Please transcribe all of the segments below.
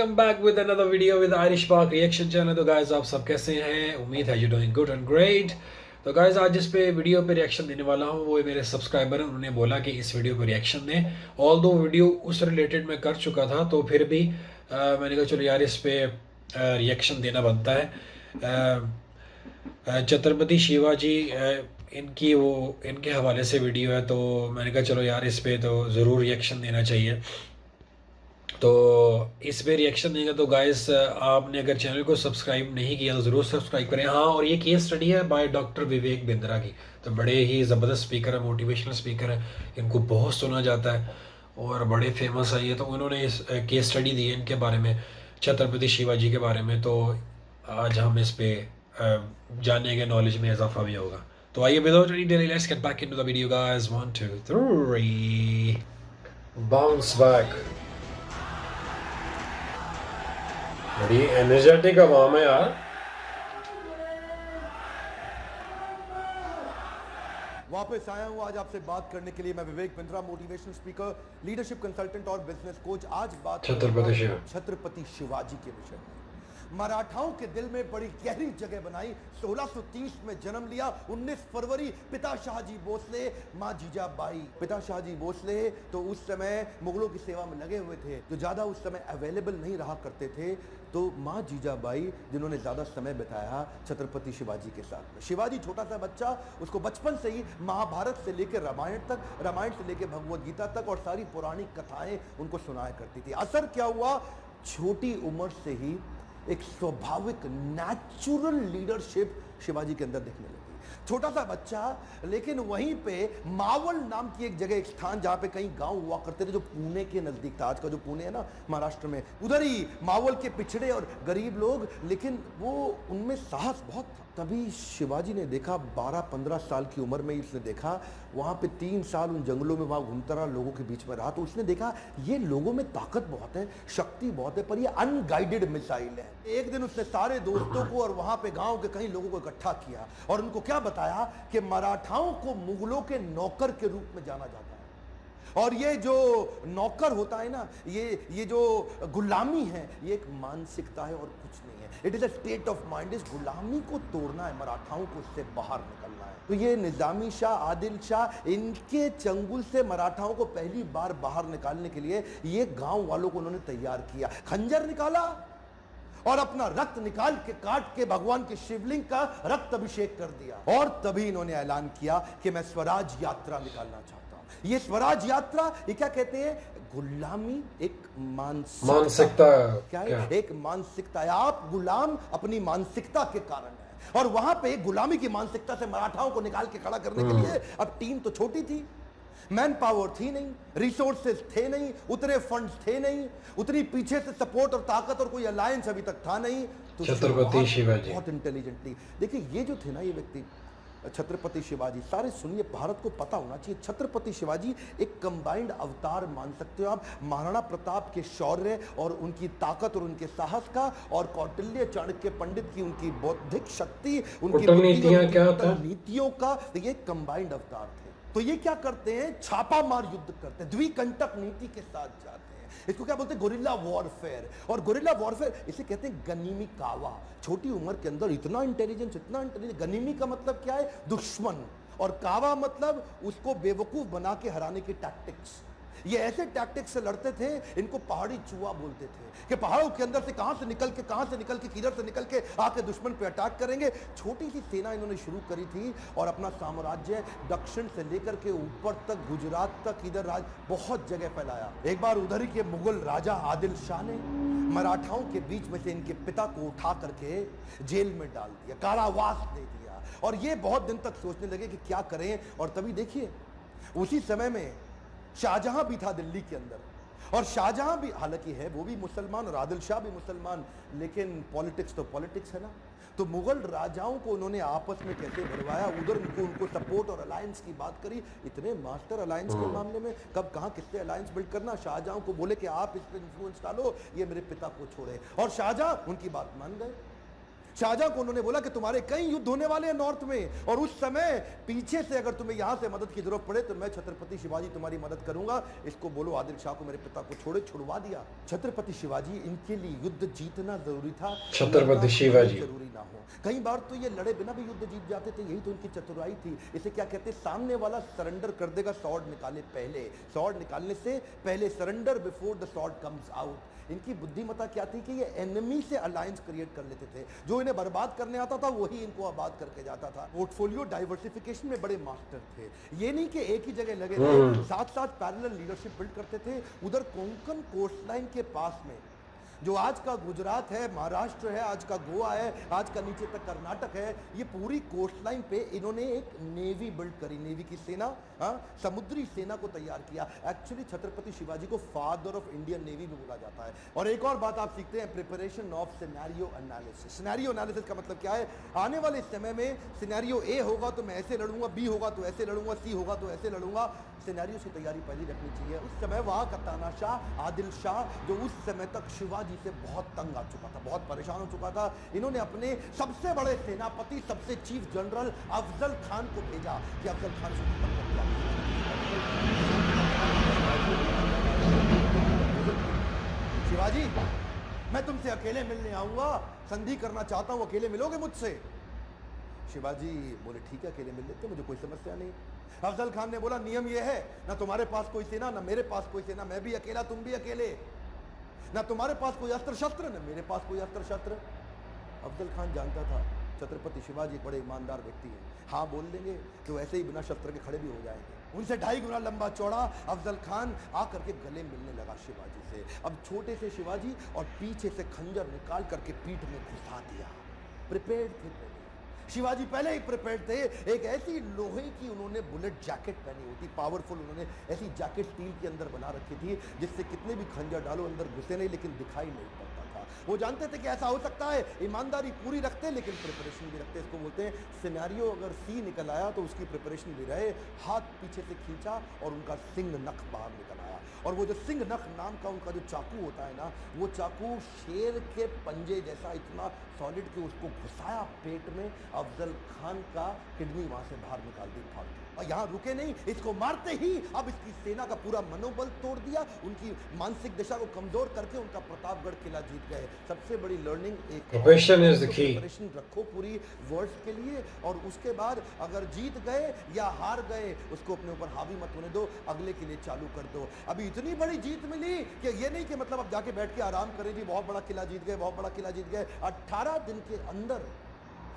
Welcome back with another video with Irish पाक reaction channel. तो guys आप सब कैसे हैं? उम्मीद है you doing good and great. तो गाइस आज जिस पे वीडियो पे रिएक्शन देने वाला हूँ वो मेरे सब्सक्राइबर हैं, उन्होंने बोला कि इस वीडियो पे रिएक्शन दें। ऑल दो वीडियो उस रिलेटेड मैं कर चुका था तो फिर भी मैंने कहा चलो यार इस पे रिएक्शन देना बनता है। छत्रपति शिवाजी इनके हवाले से वीडियो है तो मैंने कहा चलो यार इस पे तो ज़रूर रिएक्शन देना चाहिए। तो इस पे रिएक्शन देंगे तो गाइस आपने अगर चैनल को सब्सक्राइब नहीं किया तो ज़रूर सब्सक्राइब करें। हाँ, और ये केस स्टडी है बाय डॉक्टर विवेक बिंद्रा की। तो बड़े ही ज़बरदस्त स्पीकर है, मोटिवेशनल स्पीकर है, इनको बहुत सुना जाता है और बड़े फेमस है ये। तो उन्होंने इस केस स्टडी दी है इनके बारे में, छत्रपति शिवाजी के बारे में। तो आज हम इस पे जानेंगे, नॉलेज में इजाफा भी होगा। तो आइए without any delay let's get back into the video guys. 1 2 3 bounce back. बड़ी एनर्जेटिक आवाम है यार। वापस आया हूं आज आपसे बात करने के लिए। मैं Vivek Bindra, motivational speaker, leadership consultant और बिजनेस कोच। आज बात छत्रपति शिवाजी के विषय में। मराठाओं के दिल में बड़ी गहरी जगह बनाई। 1630 में जन्म लिया। 19 फरवरी पिता शाहजी भोसले, मां जीजाबाई। पिता शाहजी भोसले तो उस समय मुगलों की सेवा में लगे हुए थे, जो ज्यादा उस समय अवेलेबल नहीं रहा करते थे। तो मां जीजाबाई जिन्होंने ज्यादा समय बिताया छत्रपति शिवाजी के साथ में। शिवाजी छोटा सा बच्चा, उसको बचपन से ही महाभारत से लेकर रामायण तक, रामायण से लेकर भगवद गीता तक और सारी पौराणिक कथाएं उनको सुनाया करती थी। असर क्या हुआ, छोटी उम्र से ही एक स्वाभाविक नेचुरल लीडरशिप शिवाजी के अंदर दिखने लगी। छोटा सा बच्चा, लेकिन वहीं पे मावल नाम की एक जगह, एक स्थान जहां पे कई गांव हुआ करते थे, जो पुणे के नजदीक था। आज का जो पुणे है ना महाराष्ट्र में, उधर ही मावल के पिछड़े और गरीब लोग, लेकिन वो उनमें साहस बहुत था। तभी शिवाजी ने देखा, 12-15 साल की उम्र में इसने देखा, वहां पे 3 साल उन जंगलों में वहां घूमता रहा, लोगों के बीच में रहा। तो उसने देखा ये लोगों में ताकत बहुत है, शक्ति बहुत है, पर ये अनगाइडेड मिसाइल है। एक दिन उसने सारे दोस्तों को और वहां पे गांव के कई लोगों को इकट्ठा किया और उनको क्या बताया कि मराठाओं को मुगलों के नौकर के रूप में जाना जाता है। और ये जो नौकर होता है ना, ये जो गुलामी है, ये एक मानसिकता है और कुछ नहीं है। It is a state of mind. इस गुलामी को तोड़ना है, मराठाओं को उससे बाहर निकलना है। तो ये निजामी शाह, आदिल शाह, इनके चंगुल से मराठाओं को पहली बार बाहर निकालने के लिए ये गांव वालों को उन्होंने तैयार किया। खंजर निकाला और अपना रक्त निकाल के काट के भगवान के शिवलिंग का रक्त अभिषेक कर दिया। और तभी इन्होंने ऐलान किया कि मैं स्वराज यात्रा निकालना चाहता हूं। ये स्वराज यात्रा, ये क्या कहते हैं, गुलामी एक मानसिकता। क्या है? एक मानसिकता है। आप गुलाम अपनी मानसिकता के कारण है। और वहां पे गुलामी की मानसिकता से मराठाओं को निकाल के खड़ा करने के लिए, अब टीम तो छोटी थी, मैन पावर थी नहीं, रिसोर्सेज थे नहीं, उतने फंड्स थे नहीं, उतनी पीछे से सपोर्ट और ताकत और कोई अलायंस अभी तक था नहीं। तो छत्रपति शिवाजी बहुत इंटेलिजेंटली, देखिए ये जो थे ना, ये व्यक्ति छत्रपति शिवाजी, सारे सुनिए, भारत को पता होना चाहिए, छत्रपति शिवाजी एक कंबाइंड अवतार मान सकते हो आप। महाराणा प्रताप के शौर्य और उनकी ताकत और उनके साहस का, और कौटिल्य चाणक्य पंडित की उनकी बौद्धिक शक्ति, उनकी नीतियों का, ये कंबाइंड अवतार थे। तो ये क्या करते हैं, छापा मार युद्ध करते हैं, द्विकंटक नीति के साथ जाते हैं। इसको क्या बोलते हैं, गोरिल्ला वॉरफेयर। और गोरिल्ला वॉरफेयर इसे कहते हैं गनीमी कावा। छोटी उम्र के अंदर इतना इंटेलिजेंस, इतना इंटेलिजेंस। गनीमी का मतलब क्या है, दुश्मन, और कावा मतलब उसको बेवकूफ बना के हराने की टैक्टिक्स। ये ऐसे टैक्टिक्स से लड़ते थे, इनको पहाड़ी चूहा बोलते थे, कि पहाड़ों के अंदर से कहां से निकल के किधर से निकल के आके दुश्मन पे अटैक करेंगे। छोटी सी सेना इन्होंने शुरू करी थी और अपना साम्राज्य दक्षिण से लेकर के ऊपर तक, गुजरात तक, इधर राज बहुत जगह फैलाया। एक बार उधर ही के मुगल राजा आदिल शाह ने मराठाओं के बीच में से इनके पिता को उठा करके जेल में डाल दिया, कारावास दे दिया। और ये बहुत दिन तक सोचने लगे कि क्या करें। और तभी देखिए उसी समय में शाहजहां भी था दिल्ली के अंदर, और शाहजहां भी हालांकि है वो भी मुसलमान और आदिल शाह भी मुसलमान, लेकिन पॉलिटिक्स तो पॉलिटिक्स है ना। तो मुगल राजाओं को उन्होंने आपस में कैसे भरवाया, उधर उनको सपोर्ट और अलायंस की बात करी। इतने मास्टर अलायंस के मामले में, कब कहां किससे अलायंस बिल्ड करना। शाहजहां को बोले कि आप इस पर इन्फ्लुएंस डालो, ये मेरे पिता को छोड़े, और शाहजहां उनकी बात मान गए। शाहजहां को उन्होंने बोला कि तुम्हारे कई युद्ध होने वाले हैं नॉर्थ में, और उस समय पीछे से अगर तुम्हें यहां से मदद की जरूरत पड़े तो मैं छत्रपति शिवाजी तुम्हारी मदद करूंगा। इसको बोलो आदिल शाह को मेरे पिता को छुड़वा दिया। छत्रपति शिवाजी, इनके लिए युद्ध जीतना जरूरी था, छत्रपति शिवाजी जरूरी ना हो। कई बार तो ये लड़े बिना भी युद्ध जीत जाते थे, यही तो इनकी चतुराई थी। इसे क्या कहते हैं, सामने वाला सरेंडर कर देगा स्वॉर्ड निकाले पहले, स्वॉर्ड निकालने से पहले, surrender before the sword comes out. इनकी बुद्धिमत्ता क्या थी कि ये एनिमी से अलायंस क्रिएट कर लेते थे, जो इन्हें बर्बाद करने आता था वही इनको आबाद करके जाता था। पोर्टफोलियो डाइवर्सिफिकेशन में बड़े मास्टर थे, ये नहीं कि एक ही जगह लगे थे, साथ साथ पैरेलल लीडरशिप बिल्ड करते थे। उधर कोंकण कोस्टलाइन के पास में जो आज का गुजरात है, महाराष्ट्र है, आज का गोवा है, आज का नीचे तक कर्नाटक है, ये पूरी कोस्ट लाइन पे इन्होंने एक नेवी बिल्ड करी, नेवी की सेना, समुद्री सेना को तैयार किया। एक्चुअली छत्रपति शिवाजी को फादर ऑफ इंडियन नेवी भी बोला जाता है। और एक और बात आप सीखते हैं, preparation of scenario analysis. Scenario analysis का मतलब क्या है, आने वाले समय में सिनेरियो ए होगा तो मैं ऐसे लड़ूंगा, बी होगा तो ऐसे लड़ूंगा, सी होगा तो ऐसे लड़ूंगा। सिनेरियो की तैयारी पहले रखनी चाहिए। उस समय वहां का तानाशाह आदिल शाह, जो उस समय तक शिवाजी से बहुत तंग आ चुका था, बहुत परेशान हो चुका था, इन्होंने अपने सबसे बड़े सेनापति, सबसे चीफ जनरल अफजल खान को भेजा कि अफजल खान से शिवाजी, मैं तुमसे अकेले मिलने आऊंगा, संधि करना चाहता हूं, अकेले मिलोगे मुझसे? शिवाजी बोले ठीक है, अकेले मिल लेते, मुझे कोई समस्या नहीं। अफजल खान ने बोला नियम यह है, ना तुम्हारे पास कोई सेना, ना मेरे पास कोई सेना, मैं भी अकेला, तुम भी अकेले, ना तुम्हारे पास कोई अस्त्र शस्त्र, ना मेरे पास कोई अस्त्र शस्त्र। अफजल खान जानता था छत्रपति शिवाजी बड़े ईमानदार व्यक्ति हैं, हाँ बोल देंगे तो ऐसे ही बिना शस्त्र के खड़े भी हो जाएंगे। उनसे 2.5 गुना लंबा चौड़ा अफजल खान आकर के गले मिलने लगा शिवाजी से। अब छोटे से शिवाजी और पीछे से खंजर निकाल करके पीठ में घुसा दिया। प्रिपेयर्ड थे शिवाजी, पहले ही प्रिपेयर्ड थे। एक ऐसी लोहे की उन्होंने बुलेट जैकेट पहनी होती, पावरफुल, उन्होंने ऐसी जैकेट स्टील के अंदर बना रखी थी जिससे कितने भी खंजर डालो अंदर घुसे नहीं, लेकिन दिखाई नहीं पड़ता था। वो जानते थे कि ऐसा हो सकता है, ईमानदारी पूरी रखते लेकिन प्रिपरेशन भी रखते। इसको बोलते हैं सिनेरियो अगर सी निकल आया तो उसकी प्रिपरेशन भी रहे। हाथ पीछे से खींचा और उनका सिंह नख बाहर निकल आया, और वो जो सिंह नख नाम का उनका जो चाकू होता है ना, वो चाकू शेर के पंजे जैसा इतना सॉलिड कि उसको घुसाया पेट में, अफजल खान का किडनी वहां से बाहर निकाल दी, फाड़ दी। और यहाँ रुके नहीं, इसको मारते ही अब इसकी सेना का पूरा मनोबल तोड़ दिया, उनकी मानसिक दिशा को कमजोर करके उनका प्रतापगढ़ किला जीत गए। सबसे बड़ी लर्निंग एक preparation is the key. Preparation रखो पूरी वर्ष के लिए, और उसके बाद अगर जीत गए या हार गए उसको अपने ऊपर हावी मत होने दो, अगले के लिए चालू कर दो। अभी इतनी बड़ी जीत मिली कि ये नहीं कि मतलब अब जाके बैठ के आराम करें जी, बहुत बड़ा किला जीत गए, बहुत बड़ा किला जीत गए। 18 दिन के अंदर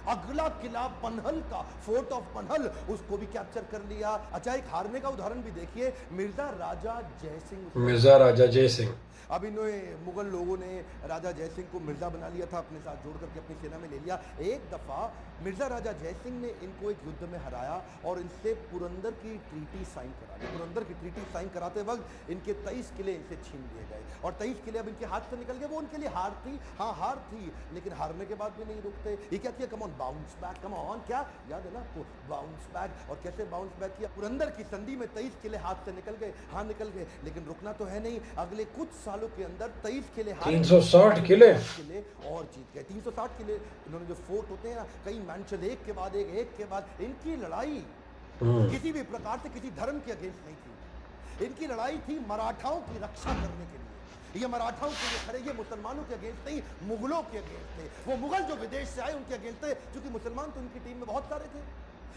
अगला किला पनहल का, फोर्ट ऑफ पनहल, उसको भी कैप्चर कर लिया। अच्छा, एक हारने का उदाहरण भी देखिए, मिर्जा राजा जयसिंह। मिर्जा राजा जयसिंह, अब इन्हें मुगल लोगों ने राजा जयसिंह को मिर्जा बना लिया था, अपने साथ जोड़ करके अपनी सेना में ले लिया। एक दफा मिर्जा राजा जयसिंह ने इनको एक युद्ध में हराया और इनसे पुरंदर की ट्रीटी साइन करा दी। पुरंदर की ट्रीटी साइन कराते वक्त इनके 23 किले इनसे छीन लिए गए, और 23 किले अब इनके हाथ से निकल गए। वो उनके लिए हार थी, हाँ हार थी, लेकिन हारने के बाद भी नहीं रुकते। ये क्या किया, come on bounce back, come on, क्या याद है ना आपको, बाउंस बैक। और कैसे बाउंस बैक किया, पुरंदर की संधि में 23 किले हाथ से निकल गए, हाँ निकल गए, लेकिन रुकना तो है नहीं। अगले कुछ सालों के अंदर 23 किले 360 किले और जीत गए। 360 किले इन्होंने, जो फोर्ट होते हैं ना, कई मैंशन, एक के बाद एक के बाद। इनकी लड़ाई किसी भी प्रकार से किसी धर्म के अगेंस्ट नहीं थी, इनकी लड़ाई थी मराठाओं की रक्षा करने के लिए। ये मराठाओं के लिए खड़े, ये मुसलमानों के अगेंस्ट नहीं, मुगलों के अगेंस्ट थे। वो मुगल जो विदेश से आए उनके अगेंस्ट थे, क्योंकि मुसलमान तो इनकी टीम में बहुत सारे थे।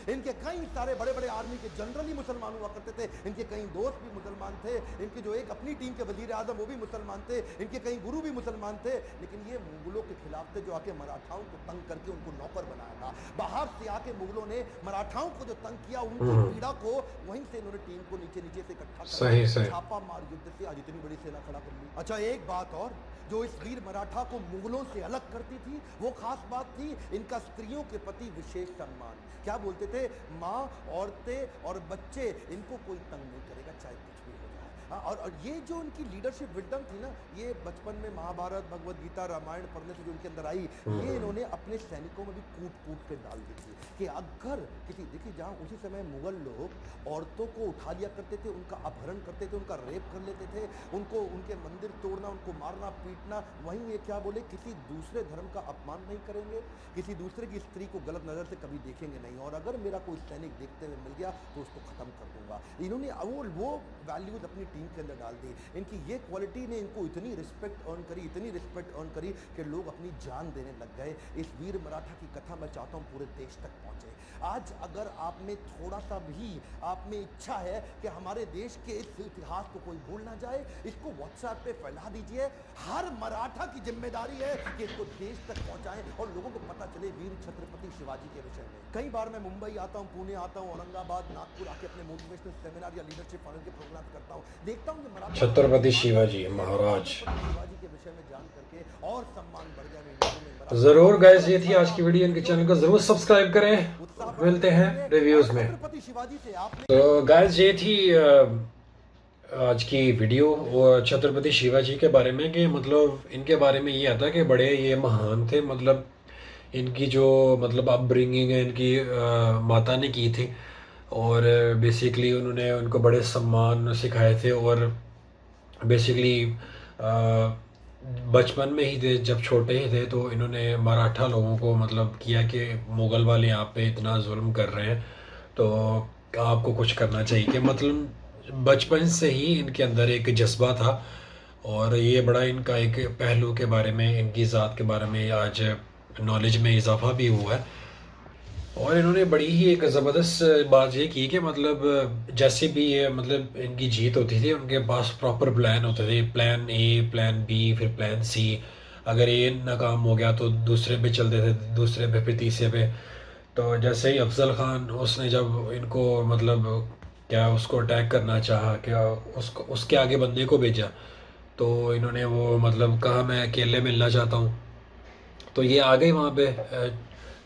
इनके कई सारे बड़े बड़े आर्मी के जनरल ही मुसलमान हुआ करते थे, इनके कई दोस्त भी मुसलमान थे, इनके जो एक अपनी टीम के वजीर आजम वो भी मुसलमान थे, इनके कई गुरु भी मुसलमान थे। लेकिन ये मुगलों के खिलाफ थे, जो आके मराठाओं को तंग करके उनको नौकर बनाया था। बाहर से आके मुगलों ने मराठाओं को जो तंग किया, उनकी पीड़ा को वहीं से इन्होंने टीम को नीचे नीचे से इकट्ठा कर छापा मार युद्ध से आज इतनी बड़ी सेना खड़ा कर ली। अच्छा, एक बात और जो इस वीर मराठा को मुगलों से अलग करती थी, वो खास बात थी इनका स्त्रियों के प्रति विशेष सम्मान। क्या बोलते थे, माँ, औरतें और बच्चे, इनको कोई तंग नहीं करेगा चाहे कुछ भी हो जाए। और ये जो उनकी लीडरशिप विजडम थी ना, ये बचपन में महाभारत, भगवत गीता, रामायण पढ़ने से जो उनके अंदर आई, ये इन्होंने अपने सैनिकों में भी कूट कूट के डाल दी थी कि अगर किसी, देखिए जहाँ उसी समय मुगल लोग औरतों को उठा लिया करते थे, उनका अपहरण करते थे, उनका रेप कर लेते थे, उनको उनके मंदिर तोड़ना, उनको मारना पीटना, वहीं ये क्या बोले, किसी दूसरे धर्म का अपमान नहीं करेंगे, किसी दूसरे की स्त्री को गलत नज़र से कभी देखेंगे नहीं, और अगर मेरा कोई सैनिक देखते हुए मिल गया तो उसको ख़त्म कर दूंगा। इन्होंने वो वैल्यूज अपनी टीम के अंदर डाल दी। इनकी ये क्वालिटी ने इनको इतनी रिस्पेक्ट अर्न करी, इतनी रिस्पेक्ट अर्न करी कि लोग अपनी जान देने लग गए। इस वीर मराठा की कथा मैं चाहता हूँ पूरे देश तक पहुँचे। आज अगर आप में थोड़ा सा भी आप में इच्छा है कि हमारे देश के इस इतिहास को कोई भूल ना जाए, इसको व्हाट्सएप पे फैला दीजिए। हर मराठा की जिम्मेदारी है कि इसको देश तक पहुंचाएं और लोगों को पता चले वीर छत्रपति शिवाजी के विषय में। कई बार मैं मुंबई आता हूं, पुणे आता हूं, औरंगाबाद, नागपुर आके अपने मोटिवेशनल सेमिनार या लीडरशिप फनल के प्रोग्राम करता हूं, देखता हूं कि मराठा छत्रपति शिवाजी महाराज शिवाजी के विषय में जान करके और सम्मान बढ़ गया। जरूर गाइस, ये थी आज की वीडियो। इनके चैनल को जरूर सब्सक्राइब करें। मिलते हैं रिव्यूज में। तो गाइस, ये थी आज की वीडियो और छत्रपति शिवाजी के बारे में, कि मतलब इनके बारे में ये आता कि बड़े ये महान थे। मतलब इनकी जो मतलब अपब्रिंगिंग है इनकी माता ने की थी, और बेसिकली उन्होंने उनको बड़े सम्मान सिखाए थे। और बेसिकली बचपन में ही थे, जब छोटे ही थे, तो इन्होंने मराठा लोगों को मतलब किया कि मुग़ल वाले यहाँ पे इतना जुल्म कर रहे हैं तो आपको कुछ करना चाहिए। कि मतलब बचपन से ही इनके अंदर एक जज्बा था। और ये बड़ा इनका एक पहलू के बारे में, इनकी ज़ात के बारे में आज नॉलेज में इजाफा भी हुआ है। और इन्होंने बड़ी ही एक ज़बरदस्त बात ये की कि मतलब जैसे भी ये मतलब इनकी जीत होती थी, उनके पास प्रॉपर प्लान होते थे। प्लान ए, प्लान बी, फिर प्लान सी। अगर ये नाकाम हो गया तो दूसरे पे चलते थे, दूसरे पे, फिर तीसरे पे। तो जैसे ही अफजल ख़ान, उसने जब इनको मतलब क्या उसको अटैक करना चाहा, क्या उसको उसके आगे बंदे को भेजा, तो इन्होंने वो मतलब कहा मैं अकेले मिलना चाहता हूँ। तो ये आ गए वहाँ पे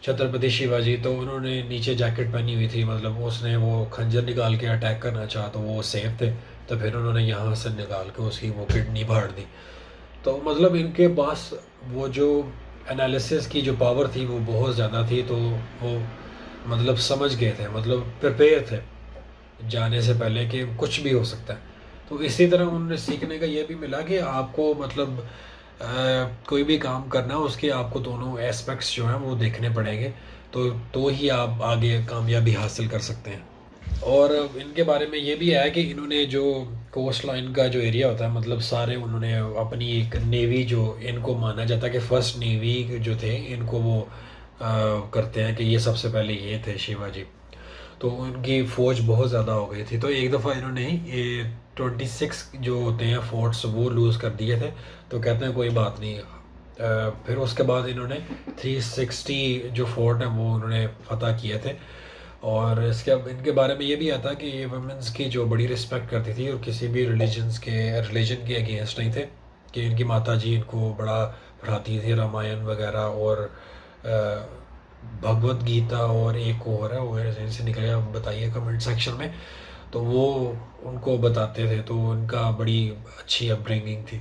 छत्रपति शिवाजी। तो उन्होंने नीचे जैकेट पहनी हुई थी, मतलब उसने वो खंजर निकाल के अटैक करना चाहा तो वो सेफ थे। तो फिर उन्होंने यहाँ से निकाल के उसकी वो किडनी फाड़ दी। तो मतलब इनके पास वो जो एनालिसिस की जो पावर थी वो बहुत ज़्यादा थी। तो वो मतलब समझ गए थे, मतलब प्रिपेयर थे जाने से पहले कि कुछ भी हो सकता है। तो इसी तरह उन्हें सीखने का ये भी मिला कि आपको मतलब कोई भी काम करना है, उसके आपको दोनों एस्पेक्ट्स जो हैं वो देखने पड़ेंगे, तो ही आप आगे कामयाबी हासिल कर सकते हैं। और इनके बारे में ये भी है कि इन्होंने जो कोस्ट लाइन का जो एरिया होता है, मतलब सारे उन्होंने अपनी एक नेवी, जो इनको माना जाता है कि फर्स्ट नेवी जो थे, इनको वो करते हैं कि ये सबसे पहले ये थे शिवाजी। तो उनकी फ़ौज बहुत ज़्यादा हो गई थी। तो एक दफ़ा इन्होंने ये 26 जो होते हैं फोर्ट्स वो लूज़ कर दिए थे। तो कहते हैं कोई बात नहीं। फिर उसके बाद इन्होंने 360 जो फोर्ट हैं वो उन्होंने फतह किए थे। और इसके इनके बारे में ये भी आता कि ये वुमेंस की जो बड़ी रिस्पेक्ट करती थी और किसी भी रिलीजन के अगेंस्ट नहीं थे। कि इनकी माता जी इनको बड़ा पढ़ाती थी, रामायण वगैरह और भगवत गीता, और एक और है वो इनसे निकल गया, बताइए कमेंट सेक्शन में। तो वो उनको बताते थे। तो उनका बड़ी अच्छी अपब्रिंगिंग थी।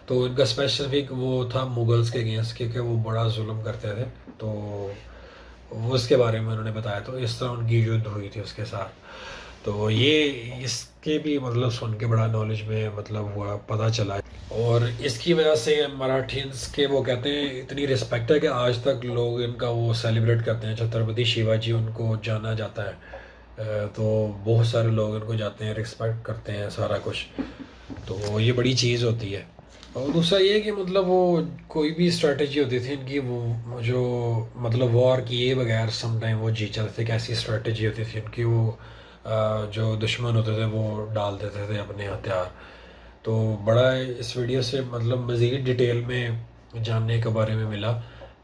तो इनका स्पेसिफिक वो था मुगल्स के अगेंस्ट, क्योंकि वो बड़ा जुल्म करते थे। तो वो उसके बारे में उन्होंने बताया। तो इस तरह उनकी युद्ध हुई थी उसके साथ। तो ये इसके भी मतलब सुन के बड़ा नॉलेज में मतलब हुआ, पता चला। और इसकी वजह से मराठीज के वो कहते हैं इतनी रिस्पेक्ट है कि आज तक लोग इनका वो सेलिब्रेट करते हैं। छत्रपति शिवाजी उनको जाना जाता है। तो बहुत सारे लोग इनको जाते हैं, रिस्पेक्ट करते हैं, सारा कुछ। तो ये बड़ी चीज़ होती है। और दूसरा ये कि मतलब वो कोई भी स्ट्रेटजी होती थी इनकी, वो जो मतलब वॉर किए बगैर समटाइम वो जी चलते थे। कैसी स्ट्रेटजी होती थी इनकी, वो जो दुश्मन होते थे वो डाल देते थे अपने हथियार। तो बड़ा इस वीडियो से मतलब मज़ीद डिटेल में जानने के बारे में मिला।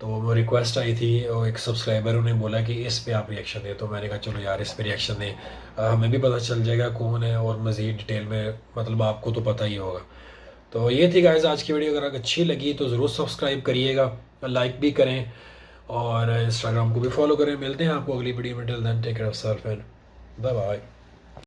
तो वो रिक्वेस्ट आई थी और एक सब्सक्राइबर ने बोला कि इस पे आप रिएक्शन दें। तो मैंने कहा चलो यार इस पे रिएक्शन दें, हमें भी पता चल जाएगा कौन है, और मज़ीद डिटेल में मतलब आपको तो पता ही होगा। तो ये थी गाइस आज की वीडियो। अगर अच्छी लगी तो ज़रूर सब्सक्राइब करिएगा, लाइक भी करें, और इंस्टाग्राम को भी फॉलो करें। मिलते हैं आपको अगली वीडियो में। Till then take care of self and bye bye.